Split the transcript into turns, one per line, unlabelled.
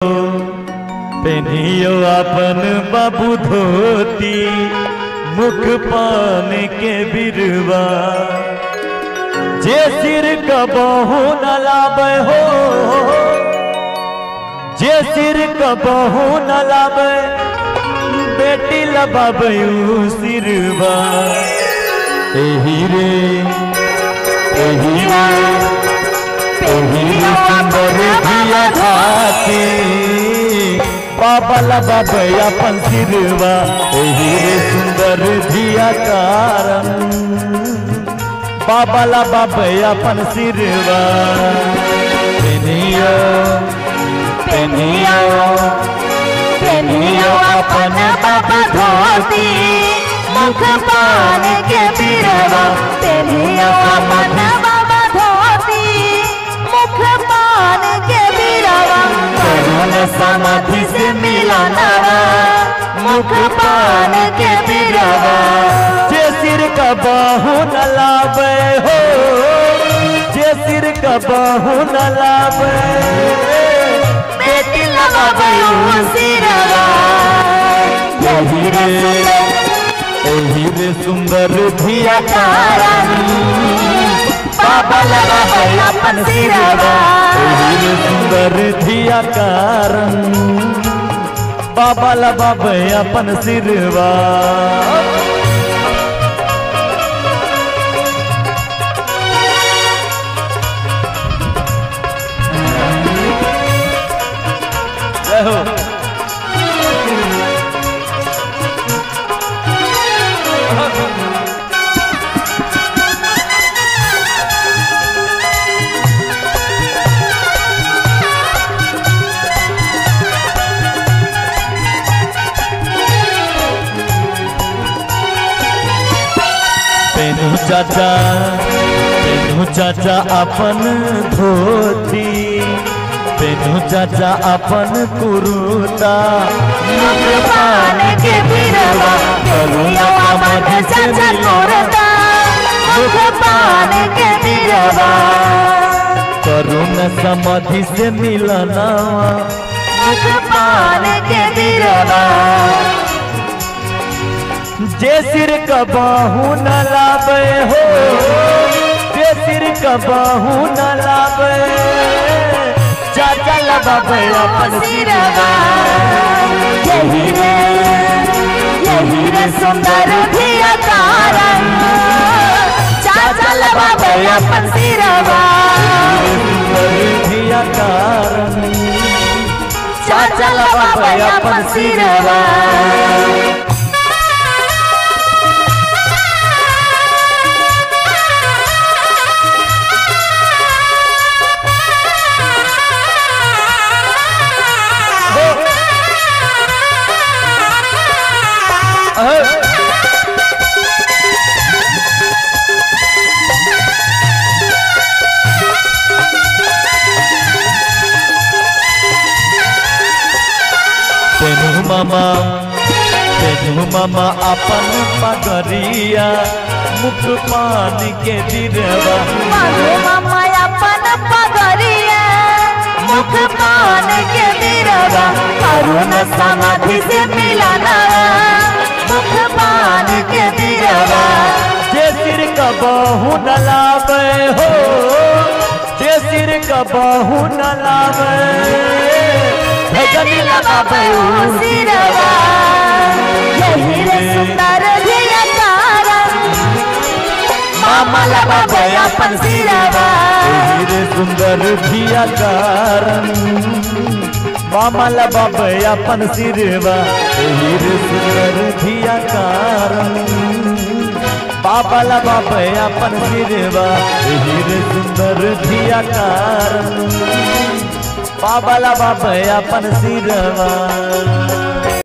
पेनियो अपन बाबू धोती मुख पान के बिरवा जे सिर कबहू न लावे हो, जे सिर कबहू न लावे बेटी लबाबे सिरवा। एही रे सुंदर धिया खाती बाबा लबाबे अपन सिरवा। एही रे सुंदर धिया कारण बाबा लबाबे अपन सिरवा। पेनियो अपन बाबा धोती
मुख पान के बिरवा। पेनियो अपन बाबा धोती मुख पान के बिरवा।
करुण समाधि से मिलाना
मुख पान के बिरवा।
जे सिर का बाहू न लावे हो, जे सिर का बाहू न लावे
बेटी लबाबे सिरवा।
एही रे सुंदर धिया कारण
बाबा लबाबे अपन सिरवा।
एही रे सुंदर धिया कारण बाबा लबाबे अपन सिरवा। जय हो। पेनू चाचा अपन धोती, पेनू चाचा अपन कुरुता
मुख पान के बिरवा। पेनियो अपन चाचा कुरुता मुख पान के बिरवा।
करुण समाधि से मिलना
मुख पान के बिरवा।
जे सिर कबाहू न लावे हो, जे सिर कबाहू न लावे चाचा लबाबे अपन
सिरवा। यही रे सुंदर धिया कारण चाचा लबाबे अपन सिरवा।
धिया कारण
चाचा लबाबे अपन सिरवा।
तेनू मामा अपन पगरिया मुख पान के बिरवा।
मामा अपन पगरिया मुख पान के बिरवा। करुण समाधि से मिलाना मुख पान के बिरवा।
जे सिर का बाहू न लावे हो, जे सिर का बाहू न लावे
बेटी लबाबे सिरवा। यही रे सुंदर धिया कारण मामा लबाबे अपन सिरवा।
एही रे सुंदर धिया कारण मामा लबाबे अपन सिरवा। एही रे सुंदर धिया कारण बाबा लबाबे अपन सिरवा। एही रे सुंदर धिया कारण बाबा लबाबे अपन सिरवा।